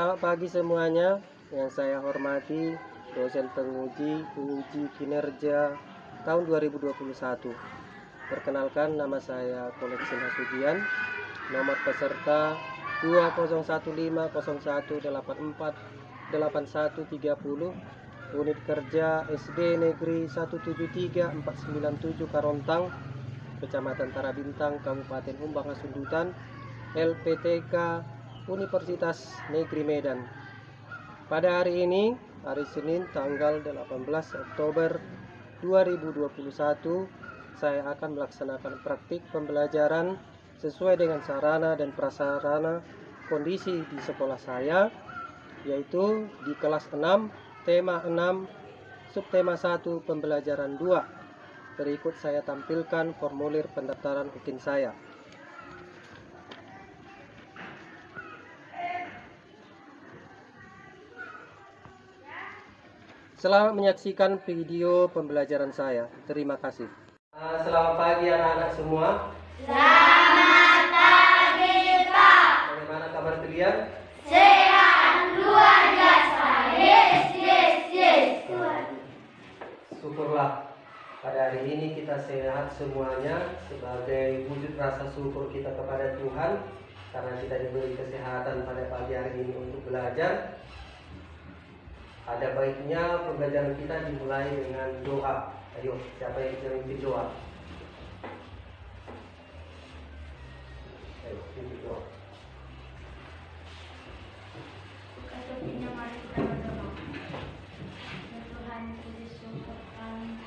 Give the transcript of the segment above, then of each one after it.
Selamat pagi semuanya. Yang saya hormati dosen penguji uji kinerja tahun 2021. Perkenalkan, nama saya Koleksin Hasudian. Nomor peserta 201501848130. Unit kerja SD Negeri 173497 Karontang, Kecamatan Tarabintang, Kabupaten Humbang Hasundutan, LPTK Universitas Negeri Medan. Pada hari ini, hari Senin tanggal 18 Oktober 2021, saya akan melaksanakan praktik pembelajaran sesuai dengan sarana dan prasarana kondisi di sekolah saya, yaitu di kelas 6, tema 6, subtema 1, pembelajaran 2. Berikut saya tampilkan formulir pendaftaran rutin saya. Selamat menyaksikan video pembelajaran saya. Terima kasih. Selamat pagi anak-anak semua. Selamat pagi, Pak. Bagaimana kabar kalian? Sehat, luar biasa. Yes. Syukurlah pada hari ini kita sehat semuanya sebagai wujud rasa syukur kita kepada Tuhan karena kita diberi kesehatan pada pagi hari ini untuk belajar. Ada baiknya pembelajaran kita dimulai dengan doa. Ayo, siapa yang bisa memimpin doa? Ayo, pimpin doa. Mari kita berdoa. Tuhan, puji syukur kami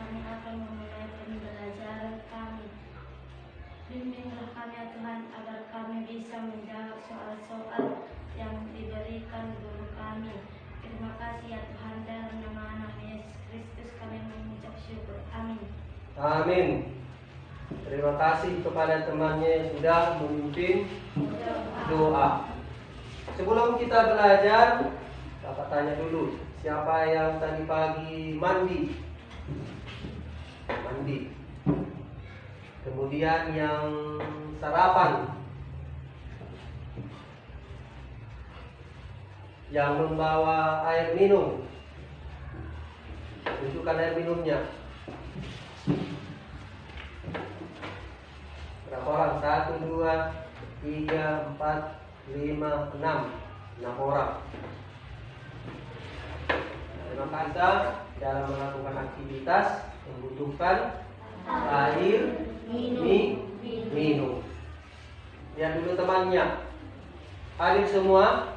akan memulai pembelajaran kami. Bimbinglah kami ya Tuhan agar kami bisa menjawab soal-soal yang diberikan guru kami. Terima kasih ya Tuhan, dalam nama anak Yesus Kristus kami mengucap syukur. Amin. Amin. Terima kasih kepada temannya yang sudah memimpin doa. Sebelum kita belajar, Bapak tanya dulu, siapa yang tadi pagi mandi? Kemudian yang sarapan, yang membawa air minum, tunjukkan air minumnya. Berapa orang? 1, 2, 3, 4, 5, 6 orang. Terima kasih dalam melakukan aktivitas membutuhkan air minum. Lihat dulu temannya. Hadir semua?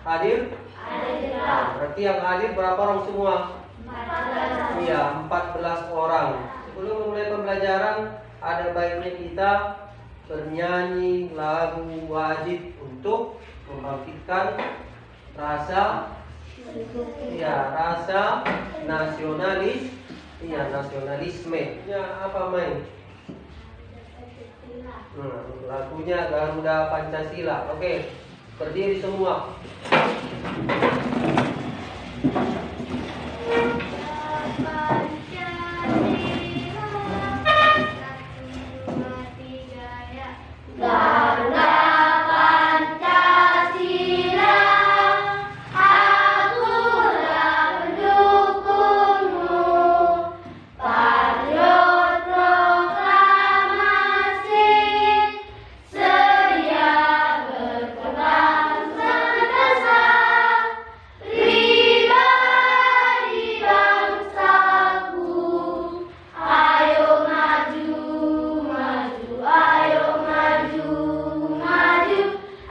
Hadir? Nah, berarti yang hadir berapa orang semua? 14. Iya, 14 orang. Sebelum memulai pembelajaran, ada baiknya kita bernyanyi lagu wajib untuk membangkitkan rasa nasionalisme. Ya, apa main? Lagunya Garuda Pancasila. Oke, berdiri semua. Garuda Pancasila, akulah pendukungmu. Patriot proklamasi, sedia berkebangsaan dasar. Pribadi bangsaku, ayo maju, ayo maju,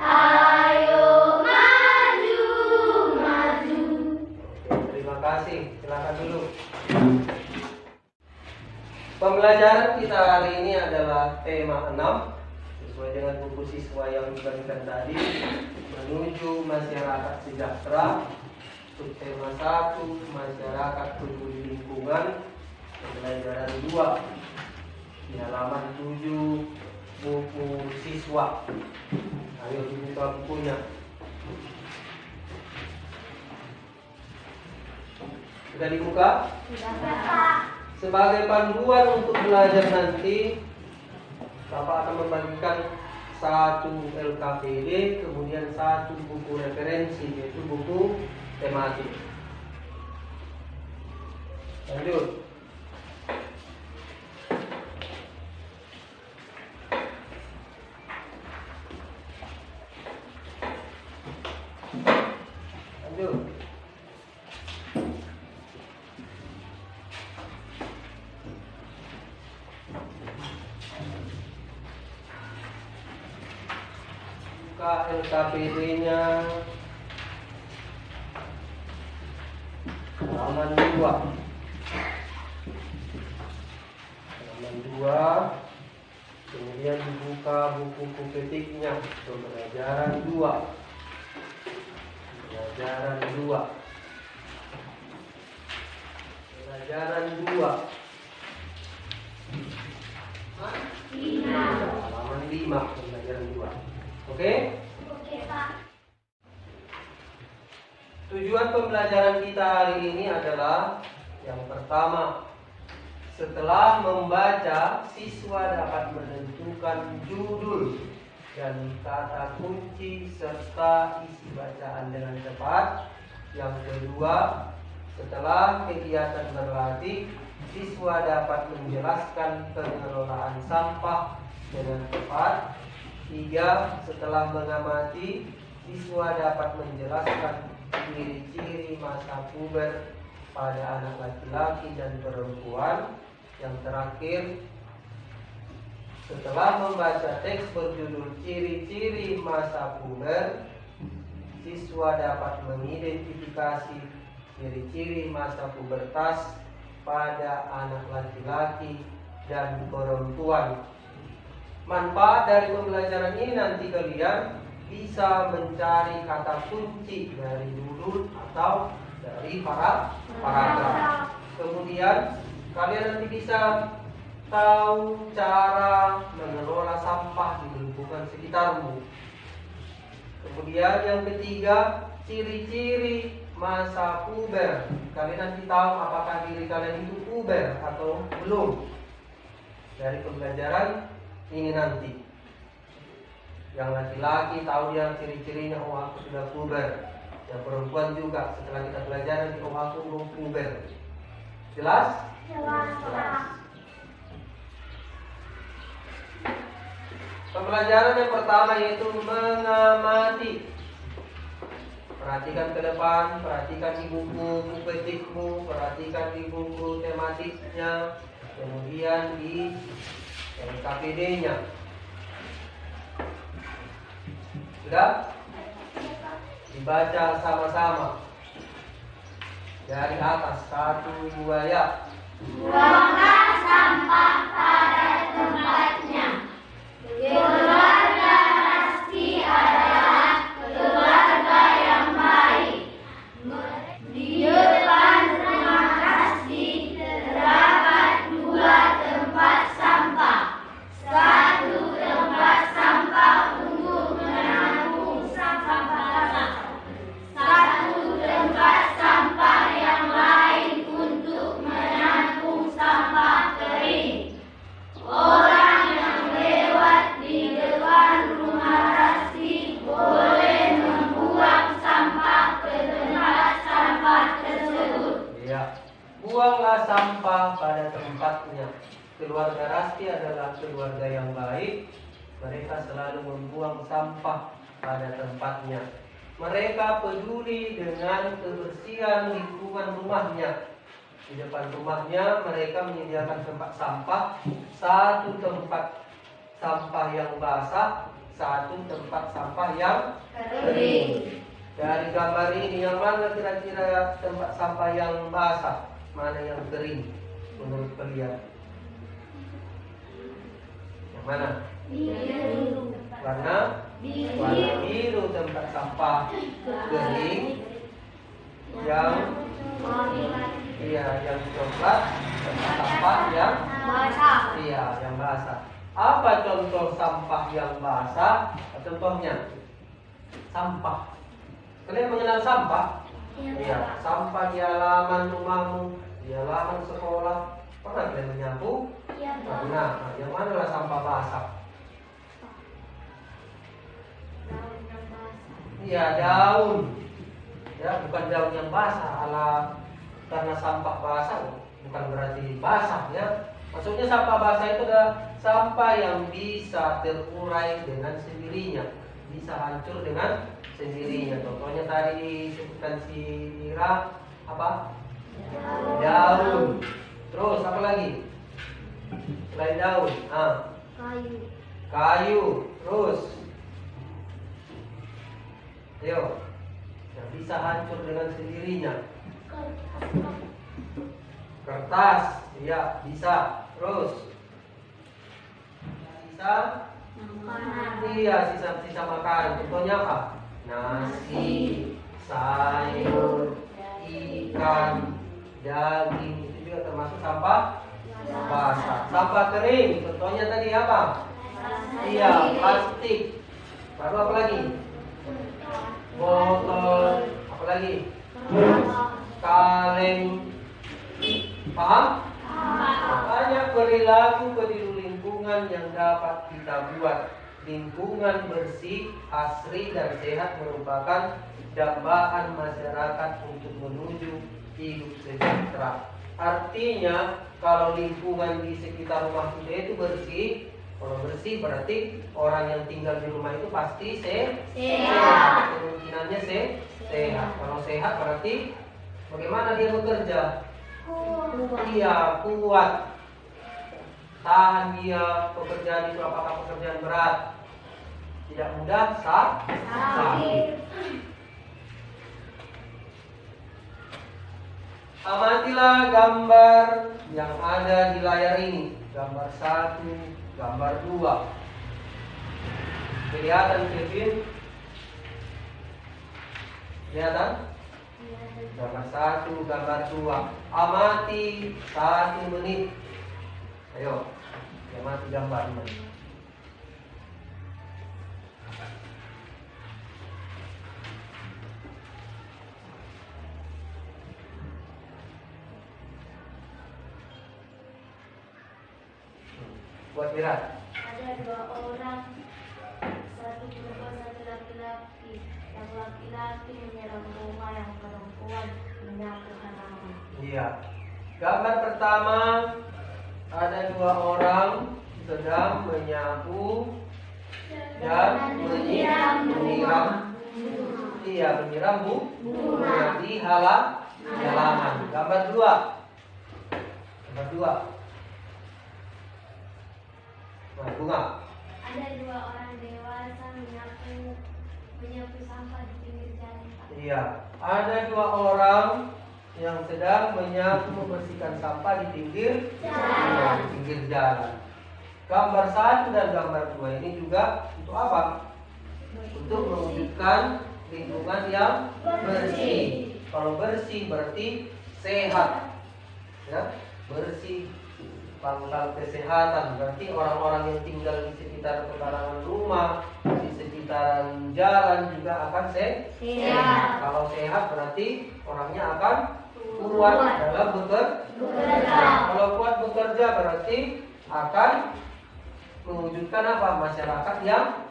ayo maju. Oke, terima kasih. Silakan dulu. Pembelajaran kita hari ini adalah tema 6 sesuai dengan buku siswa yang dibagikan tadi, menuju masyarakat sejahtera. Subtema 1, masyarakat peduli lingkungan. Pembelajaran 2 di halaman 7 buku siswa. Ayo dibuka bukunya. Sudah dibuka? Sudah, Pak. Sebagai panduan untuk belajar nanti, Bapak akan membagikan satu LKPD, kemudian satu buku referensi yaitu buku tematik. Lanjut. Lanjut. Buka LKPD-nya halaman 2. Halaman 2. Kemudian dibuka buku petiknya, pembelajaran 2. Pelajaran 2. Pelajaran 2. Halaman 5, pembelajaran 2. Oke? Oke, Pak. Tujuan pembelajaran kita hari ini adalah yang pertama, setelah membaca, siswa dapat menentukan judul dan kata kunci serta isi bacaan dengan tepat. Yang kedua, setelah kegiatan berlatih, siswa dapat menjelaskan pengelolaan sampah dengan tepat. 3. Setelah mengamati, siswa dapat menjelaskan ciri-ciri masa puber pada anak laki-laki dan perempuan. Yang terakhir, setelah membaca teks berjudul ciri-ciri masa puber, siswa dapat mengidentifikasi ciri-ciri masa pubertas pada anak laki-laki dan perempuan. Manfaat dari pembelajaran ini nanti kalian bisa mencari kata kunci dari judul atau dari paragraf. Kemudian kalian nanti bisa tahu cara mengelola sampah di lingkungan sekitarmu. Kemudian yang ketiga, ciri-ciri masa puber. Kalian nanti tahu apakah diri kalian itu puber atau belum dari pembelajaran ini nanti. Yang laki-laki tahu dia ciri-cirinya, oh aku sudah puber. Yang perempuan juga setelah kita pelajari, oh aku belum puber. Jelas? Jelas. Pembelajaran yang pertama yaitu mengamati. Perhatikan ke depan, perhatikan di buku petikmu, perhatikan di buku tematiknya, kemudian di LKPD-nya. Sudah? Dibaca sama-sama. Dari atas, 1, 2, ya. Buanglah sampah pada tempatnya. Keluarga Rasti adalah keluarga yang baik. Di depan rumah Rasti terdapat 2 tempat sampah. 1 tempat sampah untuk menampung sampah basah. 1 tempat sampah yang lain untuk menampung sampah kering. Orang yang lewat di depan rumah Rasti boleh membuang sampah ke tempat sampah tersebut. Ya. Buanglah sampah pada tempatnya. Keluarga Rasti adalah keluarga yang baik. Mereka selalu membuang sampah pada tempatnya. Mereka peduli dengan kebersihan lingkungan rumahnya. Di depan rumahnya mereka menyediakan tempat sampah, 1 tempat sampah yang basah, 1 tempat sampah yang kering. Dari gambar ini yang mana kira-kira tempat sampah yang basah, mana yang kering menurut kalian? Yang mana? Biru. Warna biru tempat sampah kering. Yang yang coklat tempat sampah yang basah. yang basah. Apa contoh sampah yang basah? Contohnya sampah. Kalian mengenal sampah? Iya, sampah di halaman rumahmu, di halaman sekolah. Pernah kalian menyapu? Iya, Pak. Nah, yang mana lah sampah basah? Iya, daun. Ya, bukan daun yang basah karena sampah basah bukan berarti basah ya. Maksudnya sampah basah itu adalah sampah yang bisa terurai dengan sendirinya, bisa hancur dengan sendirinya. Contohnya tadi disebutkan si Mira apa? Daun. Terus apa lagi? Selain daun, Kayu. kayu. Terus, ayo, yang bisa hancur dengan sendirinya. Kertas, iya bisa. Terus, sisa, Makanan. iya sisa makanan. Contohnya apa? Nasi, sayur, ikan, daging. Itu juga termasuk sampah basah. Sampah kering. Contohnya tadi apa? Iya, plastik. Baru apa lagi? Botol. Apa lagi? Kaleng. Paham? Makanya perilaku peduli lingkungan yang dapat kita buat. Lingkungan bersih, asri dan sehat merupakan dambaan masyarakat untuk menuju hidup sejahtera. Artinya kalau lingkungan di sekitar rumah kita itu bersih, kalau bersih berarti orang yang tinggal di rumah itu pasti sehat. Kemungkinannya sehat. Kalau sehat berarti bagaimana dia bekerja? Iya, kuat. Tahan dia pekerjaan itu, apakah pekerjaan berat? Tidak mudah sakit. Amatilah gambar yang ada di layar ini. Gambar 1, gambar 2. Kelihatan Kevin? Kelihatan? Gambar 1, gambar 2. Amati 1 menit. Ayo, amati gambarnya. Buat berat. Ada 2 orang, satu perempuan, satu laki-laki. Yang laki-laki menyerang rumah, yang perempuan menyapu halaman. Iya. Gambar pertama ada 2 orang sedang menyapu dan menyiram. Iya, menyiram bunga di halaman. Gambar 2. Gambar 2. Nah, bunga. Ada 2 orang dewasa menyapu sampah di pinggir jalan. Iya, ada 2 orang yang sedang menyapu membersihkan sampah di pinggir jalan. Gambar 1 dan gambar 2 ini juga untuk apa? Untuk mewujudkan lingkungan yang bersih. Kalau bersih berarti sehat. Ya, bersih pangkal kesehatan. Berarti orang-orang yang tinggal di sekitar pekarangan rumah, di sekitaran jalan juga akan sehat. Kalau sehat berarti orangnya akan kuat dalam bekerja. Kalau kuat bekerja berarti akan mewujudkan apa? Masyarakat yang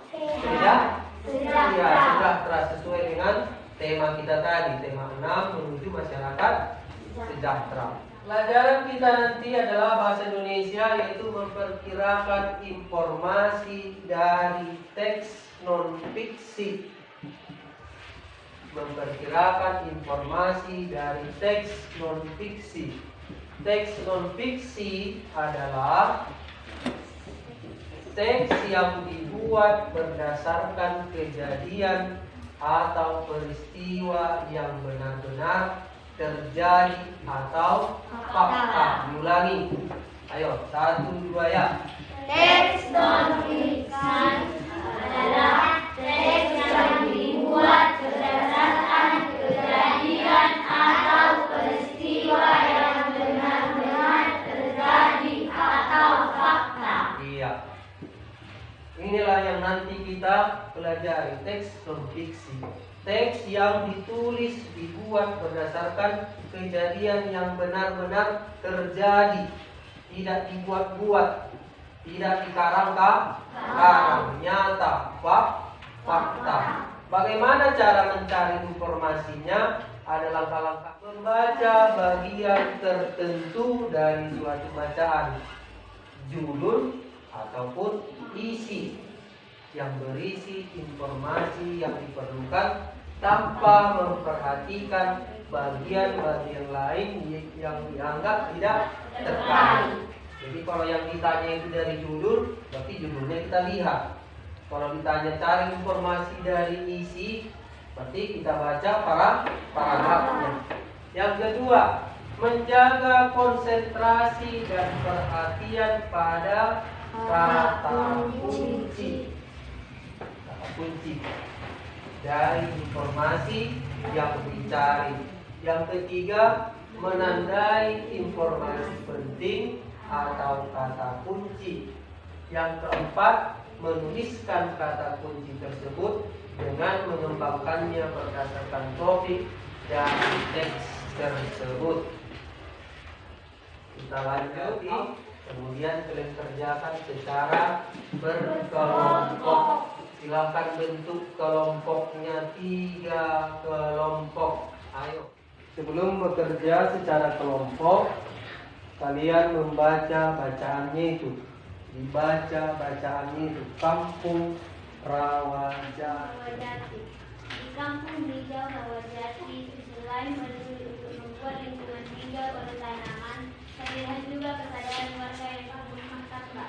sejahtera sesuai dengan tema kita tadi, tema 6 menuju masyarakat sejahtera. Pelajaran kita nanti adalah bahasa Indonesia, yaitu memperkirakan informasi dari teks non-fiksi. Memperkirakan informasi dari teks non-fiksi. Teks non-fiksi adalah teks yang dibuat berdasarkan kejadian atau peristiwa yang benar-benar terjadi atau fakta. Diulangi. Ayo, 1, 2 ya. Teks non-fiksi adalah teks yang dibuat berdasarkan kejadian atau peristiwa yang benar-benar terjadi atau fakta. Iya. Inilah yang nanti kita pelajari, teks non-fiksi. Teks yang ditulis dibuat berdasarkan kejadian yang benar-benar terjadi, tidak dibuat-buat, tidak dikarang-karang, nyata, fakta. Bagaimana cara mencari informasinya? Ada langkah-langkah. Membaca bagian tertentu dari suatu bacaan, judul ataupun isi yang berisi informasi yang diperlukan tanpa memperhatikan bagian-bagian lain yang dianggap tidak terkait. Jadi kalau yang ditanya itu dari judul, berarti judulnya kita lihat. Kalau ditanya cari informasi dari isi, berarti kita baca paragrafnya. Yang kedua, menjaga konsentrasi dan perhatian pada kata kunci. Kata kunci dari informasi yang dicari. Yang ketiga, menandai informasi penting atau kata kunci. Yang keempat, menuliskan kata kunci tersebut dengan mengembangkannya berdasarkan topik dan teks tersebut. Kita lanjut, kemudian kalian kerjakan secara berkelompok. Silakan bentuk kelompoknya 3 kelompok. Ayo. Sebelum bekerja secara kelompok, kalian membaca bacaannya itu. Dibaca bacaannya itu. Kampung Rawajati. Di kampung hijau Rawajati, selain peduli untuk membuat lingkungan hijau oleh tanaman, terlihat juga kesadaran warga yang berumah tangga.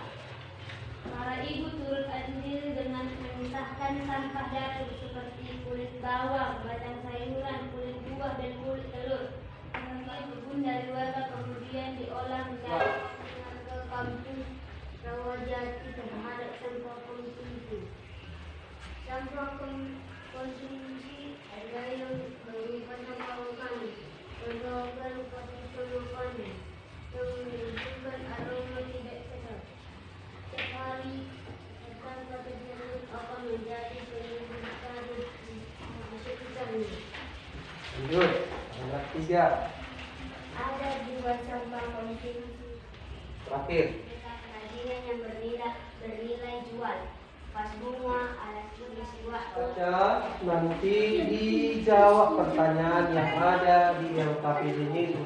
Para ibu turut andil dengan memisahkan sampah dapur seperti kulit bawang, batang sayuran, kulit buah, dan kulit telur. Kemudian kebun dari warga kemudian diolah menjadi ke kampung Rawajati terhadap sampah konsumsi. Sampah konsumsi adalah yang berupa sampah organik, berbagai potensi organik yang menimbulkan aroma tidak sedap. Sekali sampah tersebut akan menjadi penimbulkan di sekitarnya. Lanjut, ayat 3. Ada 2 sampah konsumsi. Terakhir. Kerajinan yang bernilai jual. Pas bunga, alas tulis buat. Baca, nanti dijawab pertanyaan yang ada di LKPD ini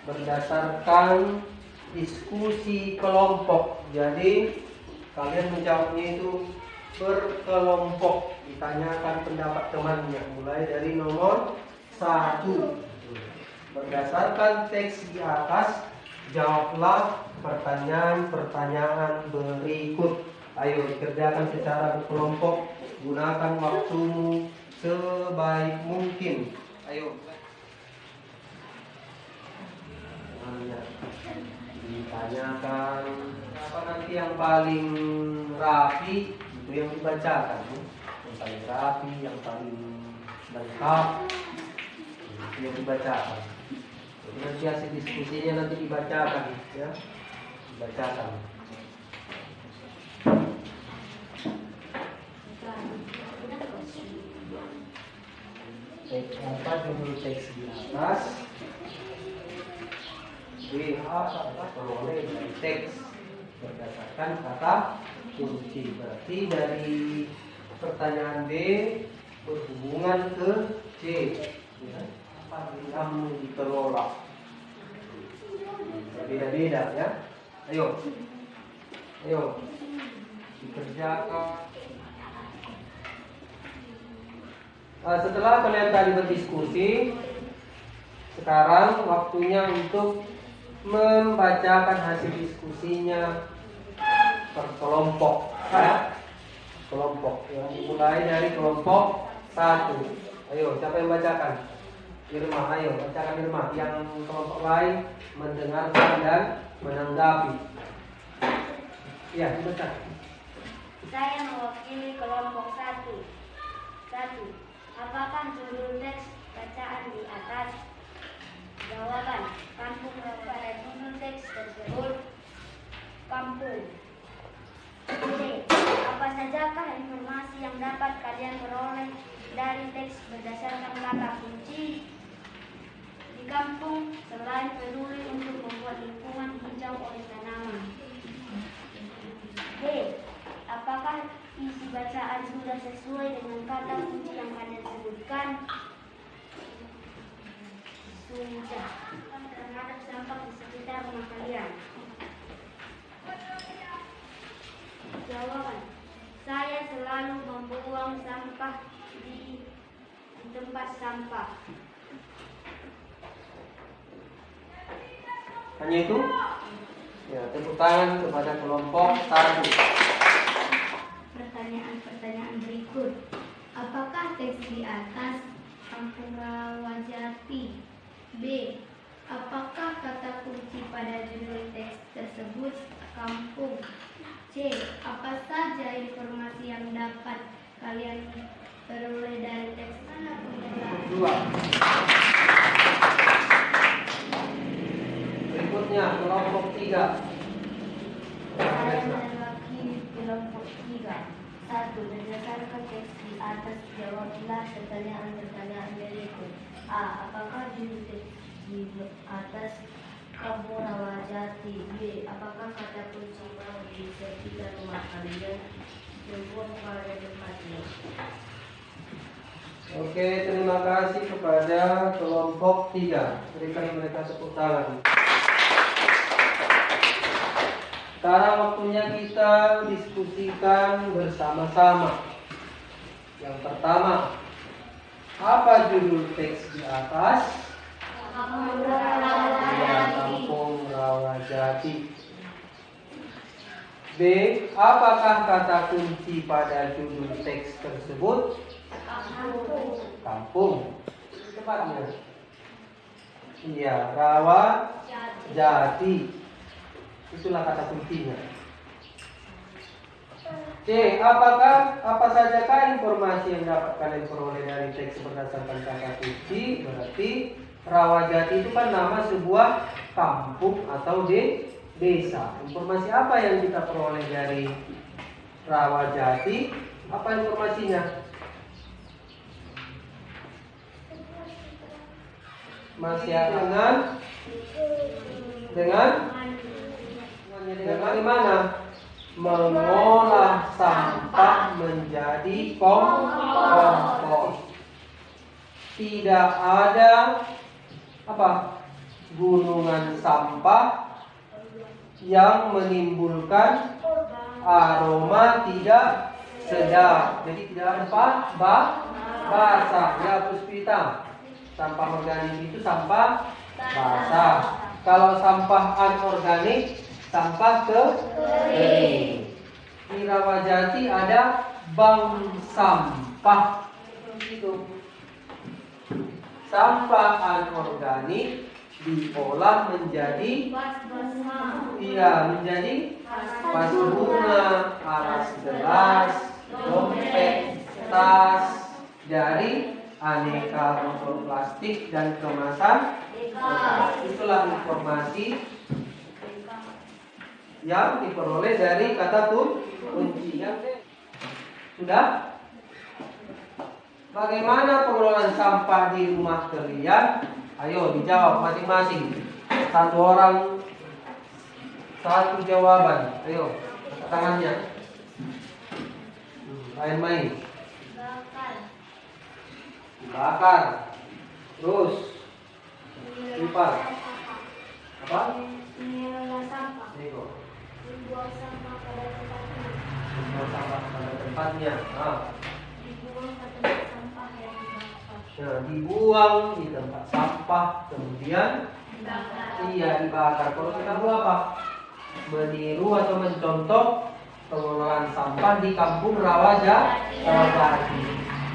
berdasarkan diskusi kelompok. Jadi kalian menjawabnya itu berkelompok. Ditanyakan pendapat temannya mulai dari nomor 1. Berdasarkan teks di atas, jawablah pertanyaan-pertanyaan berikut. Ayo dikerjakan secara berkelompok. Gunakan waktumu sebaik mungkin. Ayo. Ditanyakan apa nanti yang paling rapi itu yang dibacakan. Yang paling rapi, yang paling lengkap itu yang dibacakan. Jadi nanti hasil diskusinya nanti dibacakan, ya, dibacakan. Apa judul teks di atas? B apa peroleh dari teks berdasarkan kata kunci. Berarti dari pertanyaan B berhubungan ke C. Ya, apa yang dikelola? Beda-beda, ya. Ayo dikerjakan. Setelah kalian tadi berdiskusi, sekarang waktunya untuk membacakan hasil diskusinya per kelompok, ya. Kelompok yang dimulai dari kelompok 1. Ayo, siapa yang bacakan? Irma, ayo bacakan Irma. Yang kelompok lain mendengarkan dan menanggapi. Ya, dibaca. Saya mewakili kelompok 1. Apakah judul teks bacaan di atas? Jawaban: kampung pada judul teks tersebut kampung. C. Apa sajakah informasi yang dapat kalian peroleh dari teks berdasarkan kata kunci? Di kampung, selain peduli untuk membuat lingkungan hijau oleh tanaman. D. Apakah isi bacaan sudah sesuai dengan kata kunci yang sudah terhadap sampah di sekitar rumah kalian? Jawaban, saya selalu membuang sampah di tempat sampah. Hanya itu? Ya, tepuk tangan kepada kelompok 1. Pertanyaan berikut. Apakah teks di atas Kampung Rawajati? B. Apakah kata kunci pada judul teks tersebut kampung? C. Apa saja informasi yang dapat kalian peroleh dari teks tersebut? 2. Berikutnya kelompok 3. Saya menanggapi kelompok 3. 1. Berdasarkan teks di atas, jawablah pertanyaan-pertanyaan berikut. A. Apakah judul teks di atas Kampung Rawajati? B. Apakah kata kunci mau di sekitar rumah kalian dibuang pada tempatnya? Oke, terima kasih kepada kelompok 3. Berikan mereka tepuk tangan. Sekarang waktunya kita diskusikan bersama-sama. Yang pertama, apa judul teks di atas? Kampung Kampung Rawajati. B. Apakah kata kunci pada judul teks tersebut? Kampung. Tepatnya. Iya, Rawajati. Itulah kata kuncinya. C. Apa sajakah informasi yang dapat kalian peroleh dari teks berdasarkan kata kunci? Berarti Rawajati itu kan nama sebuah kampung atau desa. Informasi apa yang kita peroleh dari Rawajati? Apa informasinya? Masih dengan bagaimana mengolah sampah menjadi kompos. Tidak ada gunungan sampah yang menimbulkan aroma tidak sedap. Jadi tidak ada basah. Ya, Puspita. Sampah organik itu sampah basah. Kalau sampah anorganik, sampah kering. Di Rawajati ada bank sampah. Itu. Sampah anorganik diolah menjadi menjadi vas bunga, alas gelas, dompet, tas dari aneka botol plastik dan kemasan. Itulah informasi yang diperoleh dari kata kunci. Sudah? Bagaimana pengelolaan sampah di rumah kalian? Ayo dijawab masing-masing. Satu orang satu jawaban. Ayo, angkat tangannya. Main-main. Bakar. Terus lipat. Apa? Mengelola sampah. Nego. Membuang sampah pada tempatnya. Membuang sampah pada tempatnya. Dibuang ke tempat sampah yang dibakar. Nah, dibuang di tempat sampah, kemudian dibakar. Kalau kita mau apa? Meniru atau mencontoh pengelolaan sampah di Kampung Rawajati.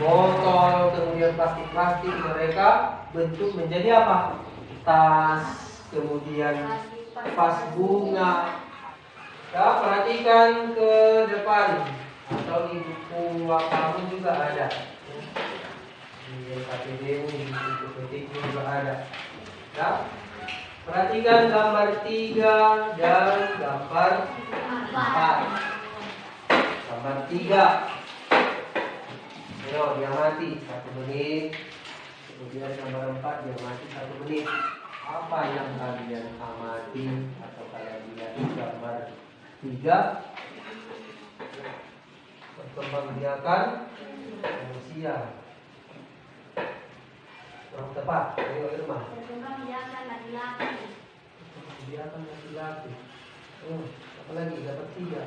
Botol, kemudian plastik-plastik mereka bentuk menjadi apa? Tas, kemudian vas bunga. Ya, perhatikan ke depan atau di buku kamu juga ada. Di KPD di buku petik juga ada. Ya, perhatikan gambar 3 dan gambar 4. Gambar 3. Ayo diamati 1 menit. Kemudian gambar 4 diamati 1 menit. Apa yang kalian amati atau kalian lihat di gambar 3? Perkembangbiakan manusia. Kurang tepat. Ayo Irma. Berkembang biakan laki-laki. Biarkan laki-laki. Oh, apa lagi? Dapat 3.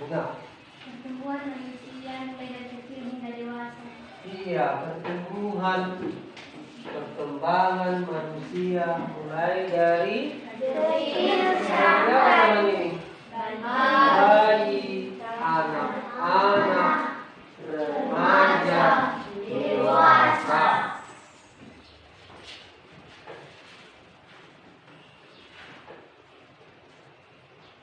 Bunga. Pertumbuhan manusia mulai dari kecil hingga dewasa. Iya, perkembangan manusia mulai dari apa ini? Bayi, anak-anak, remaja, dewasa.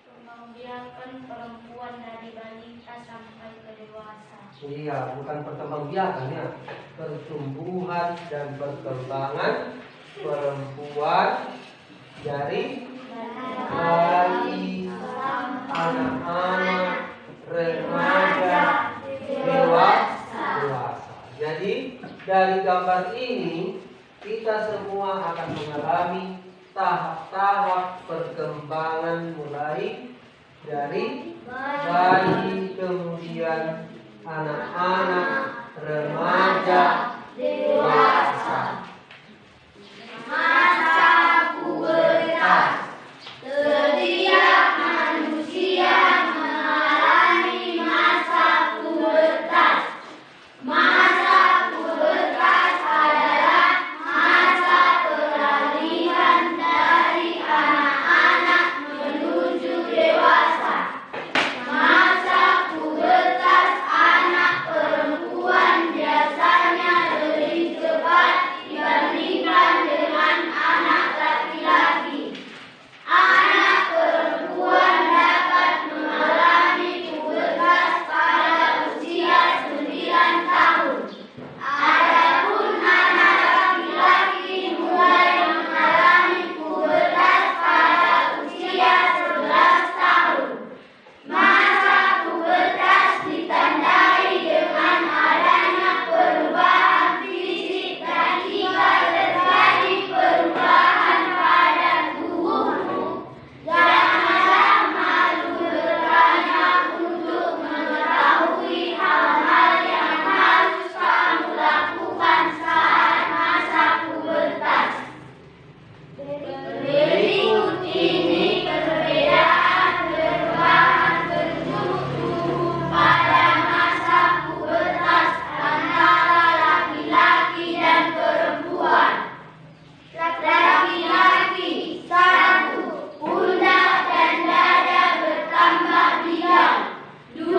Perkembangbiakan perempuan dari balita sampai ke dewasa. Iya, bukan perkembangbiakan ya. Pertumbuhan dan perkembangan perempuan dari bayi, anak-anak, remaja, dewasa. Jadi dari gambar ini kita semua akan mengalami tahap-tahap perkembangan mulai dari bayi, kemudian anak-anak, remaja, dewasa. Masa pubertas. Setiap manusia mengalami masa pubertas. Masa pubertas adalah masa peralihan dari anak-anak menuju dewasa. Masa pubertas anak perempuan biasanya lebih cepat dibandingkan dengan anak laki-laki. Anak perempuan dapat mengalami pubertas pada usia 9 tahun. Adapun anak laki-laki mulai mengalami pubertas pada usia 11 tahun. Masa pubertas ditandai dengan adanya perubahan fisik dan jika terjadi perubahan pada tubuhmu, janganlah malu bertanya untuk mengetahui hal-hal yang harus kamu lakukan saat masa pubertas. Berikut ini perbedaan perubahan bentuk tubuh pada masa pubertas antara laki-laki dan perempuan. Laki-laki 1. Pundak dan dada bertambah bidang. 2.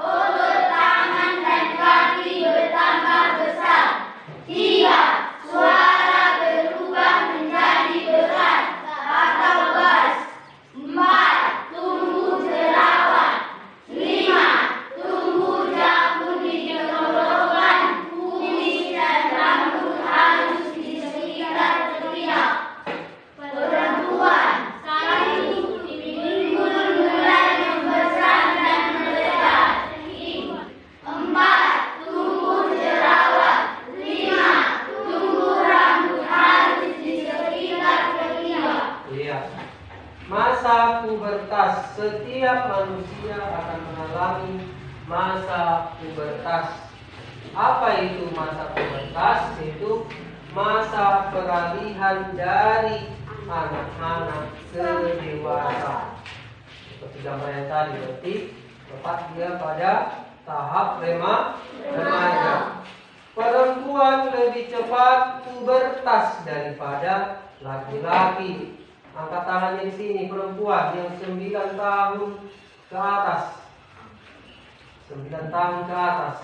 Otot tangan dan kaki bertambah besar. 3. Suara berubah menjadi berat atau bas. 4. Tumbuh jerawat. 5. Tumbuh janggut di tenggorokan, kumis dan rambut halus di sekitar ketiak. Perempuan 1. Pinggul mulai membesar dan melebar. 4. Tumbuh jerawat. 5. Tumbuh rambut halus di sekitar ketiak. Iya. Masa pubertas. Setiap manusia akan mengalami masa pubertas. Apa itu masa pubertas? Itu masa peralihan dari anak-anak ke dewasa. Seperti gambar yang tadi, berarti tepat dia pada tahap remaja. Perempuan lebih cepat pubertas daripada laki-laki. Angkat tangannya di sini, perempuan yang 9 tahun ke atas. 9 tahun ke atas.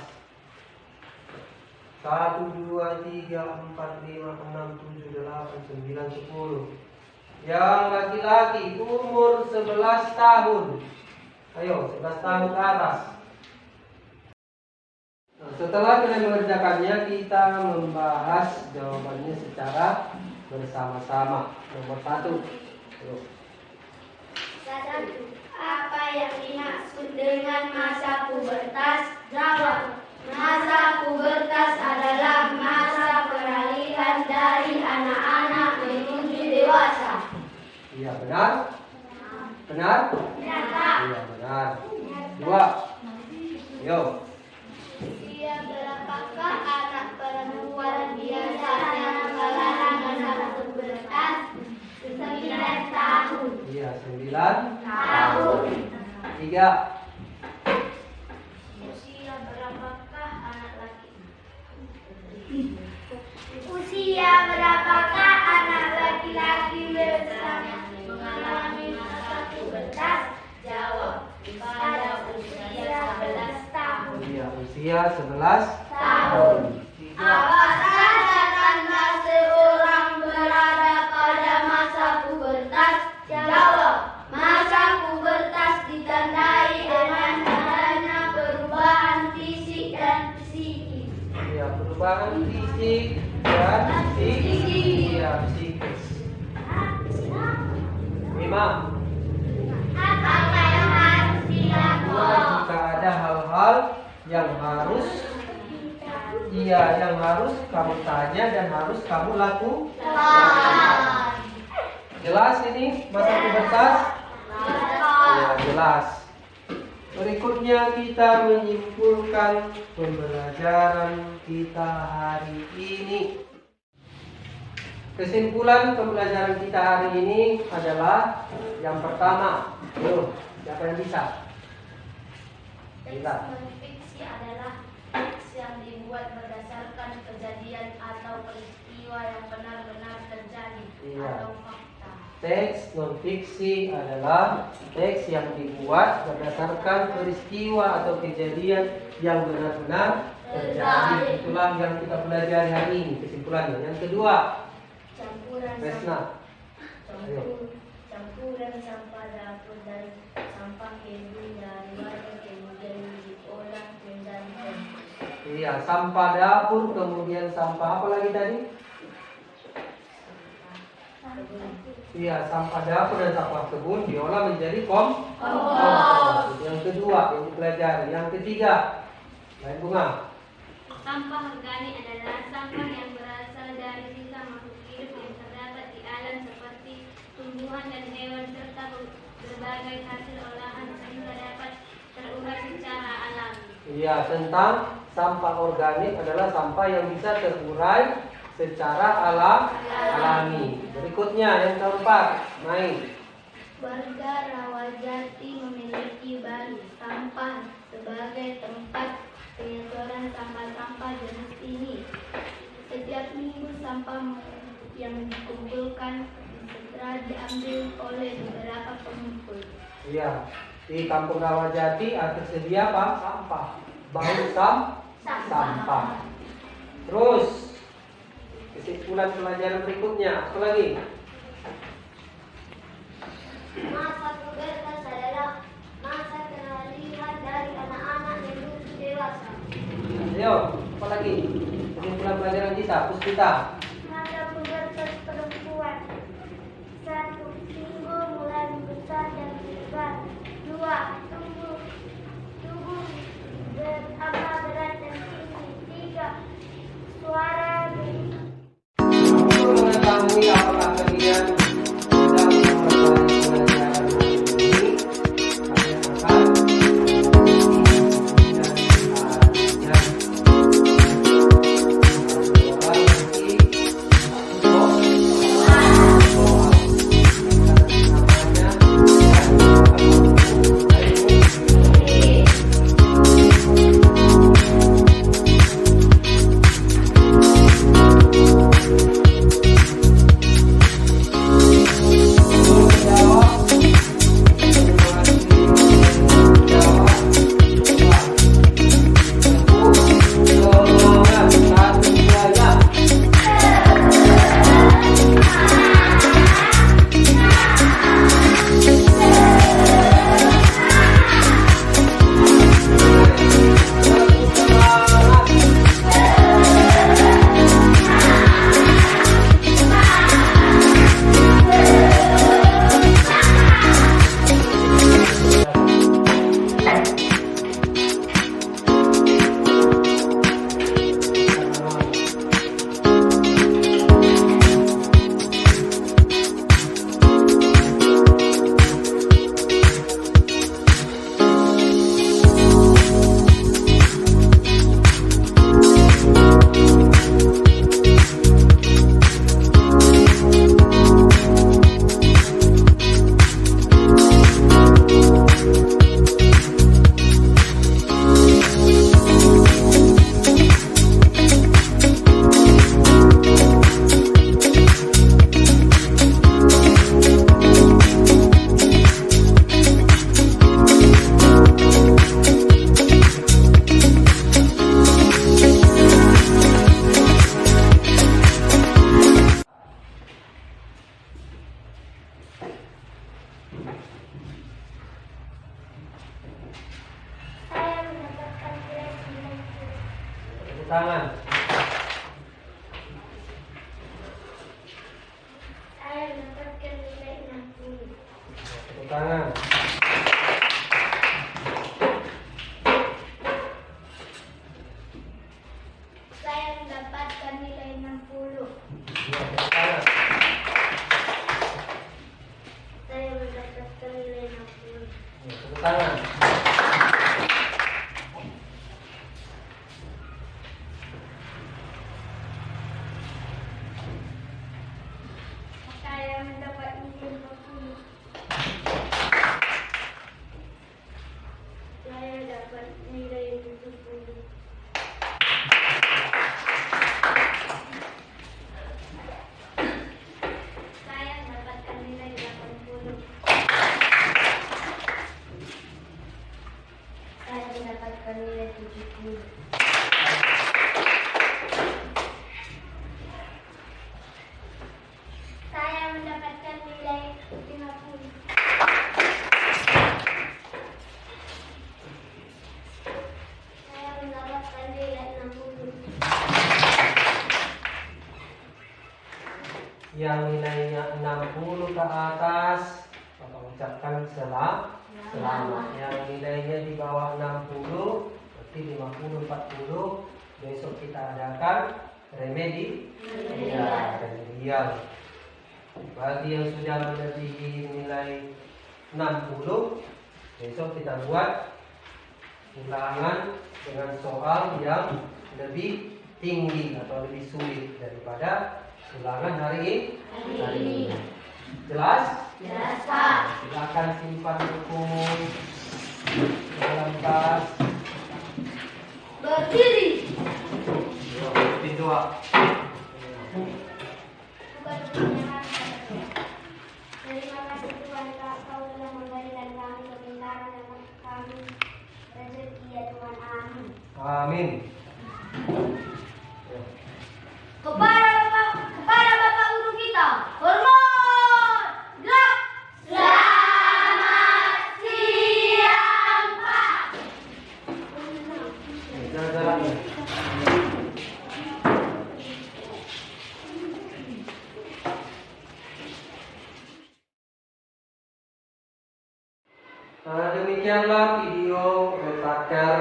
1, 2, 3, 4, 5, 6, 7, 8, 9, 10. Yang laki-laki umur 11 tahun. Ayo, 11 tahun ke atas. Nah, setelah kalian mengerjakannya, kita membahas jawabannya secara bersama-sama. Nomor 1. Apa yang dimaksud dengan masa pubertas? Jawab. Masa pubertas adalah masa peralihan dari anak-anak menuju dewasa. Iya, benar? Benar? Benar. Iya, benar. 2. Yo. Usia berapakah anak perempuan biasanya mengalami masa pubertas? 9 tahun. Iya, 9 Tahun. 3. Usia berapakah anak laki? Usia berapakah anak laki-laki biasanya mengalami masa pubertas? Jawab. Pada usia 11 tahun. Iya, usia 11 Tahun. 3. Apakah tanda seorang berada pada masa pubertas? Jawab. Masa pubertas ditandai dengan adanya perubahan fisik dan psikis. Iya, perubahan fisik dan psikis. Iya, psikis. 5. Apa yang harus dilakukan? Jika ada hal-hal yang harus kamu tanya dan harus kamu lakukan. Jelas ini masa pubertas? Ya, jelas. Berikutnya kita menyimpulkan pembelajaran kita hari ini. Kesimpulan pembelajaran kita hari ini adalah yang pertama. Yuk, siapa yang bisa? Teks non-fiksi adalah teks yang dibuat berdasarkan kejadian atau peristiwa yang benar-benar terjadi Iya. atau fakta. Teks non-fiksi adalah teks yang dibuat berdasarkan peristiwa atau kejadian yang benar-benar terjadi. Itulah yang kita pelajari hari ini, kesimpulannya. Yang kedua, Campuran Resna. campuran sampah dapur dan sampah kebun dari warga kemudian diolah menjadi kompos. Iya, sampah dapur, kemudian sampah apa lagi tadi? Iya, sampah dapur dan sampah kebun diolah menjadi kompos. Yang kedua yang dipelajari. Yang ketiga, lain bunga. Sampah organik adalah sampah yang berasal dari sisa makhluk hidup yang terdapat di alam seperti tumbuhan dan hewan serta berbagai hasil olahan sehingga dapat terurai secara alami. Iya, tentang sampah organik adalah sampah yang bisa terurai secara alami. Berikutnya yang keempat, main. Warga Rawajati memiliki bank sampah sebagai tempat penyedoran sampah-sampah jenis ini. Setiap minggu sampah yang dikumpulkan segera diambil oleh beberapa pengumpul. Iya, di Kampung Rawajati tersedia apa? Sampah. Bank sampah. Terus kesimpulan pelajaran berikutnya, apa lagi? Masa pubertas adalah masa kehadiran dari anak-anak menuju dewasa. Ayo, apa lagi? Kesimpulan pelajaran kita, Puspita. Masa pubertas perempuan. 1. Minggu mulai membesar dan lebar. 2. Tubuh bertambah berat dan tinggi. 3. Suara Untuk mengetahui apakah kalian sudah mengetahui pelajaran hari ini, kalian akan dan tangan. Saya mendapatkan nilai 60. Tepuk tangan. Saya mendapatkan nilai 60. Tepuk tangan. Saya mendapatkan nilai 60. Tepuk tangan. Saya mendapat nilai 50. Saya dapat nilai 70. Saya mendapatkan nilai 80. Saya mendapatkan nilai 70. Saya mendapatkan nilai 50. Saya mendapatkan nilai 60. Yang nilainya 60 ke atas, Bapak ucapkan selamat. Yang nilainya di bawah 60, berarti 50, 40, besok kita adakan remedial. Bagi yang sudah melebihi nilai 60, besok kita buat ulangan dengan soal yang lebih tinggi atau lebih sulit daripada ulangan hari ini. Jelas? Jelas, Pak. Silakan simpan buku dalam tas. Berdiri. Doa. Bukan kebenaran. Terima kasih Tuhan, Kau telah memberikan kami kebenaran dan kami rezeki ya Tuhan. Amin. Amin. Kepada Bapak Guru kita, hormat. Gerak. Selamat siang, Pak. Jalan-jalan. Demikianlah video retaker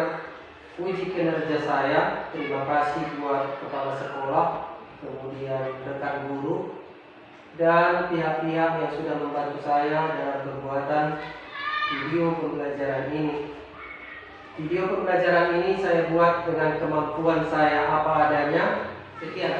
uji kinerja saya. Terima kasih buat kepala sekolah, kemudian rekan guru, dan pihak-pihak yang sudah membantu saya dalam pembuatan video pembelajaran ini. Video pembelajaran ini saya buat dengan kemampuan saya apa adanya. Sekian.